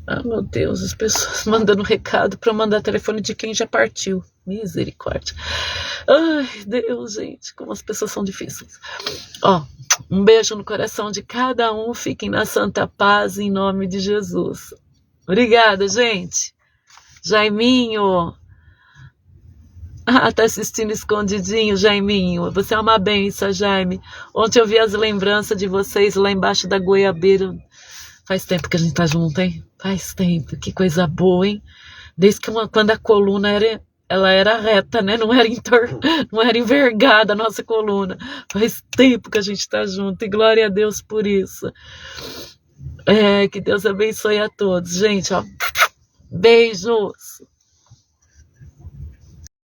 A: Ah, meu Deus, as pessoas mandando recado para eu mandar telefone de quem já partiu. Misericórdia. Ai, Deus, gente, como as pessoas são difíceis. Ó, um beijo no coração de cada um. Fiquem na santa paz em nome de Jesus. Obrigada, gente. Jaiminho. Ah, tá assistindo escondidinho, Jaiminho. Você é uma benção, Jaime. Ontem eu vi as lembranças de vocês lá embaixo da goiabeira. Faz tempo que a gente tá junto, hein? Faz tempo. Que coisa boa, hein? Desde que quando a coluna ela era reta, né? Não era envergada a nossa coluna. Faz tempo que a gente tá junto. E glória a Deus por isso. Que Deus abençoe a todos. Gente, ó. Beijos.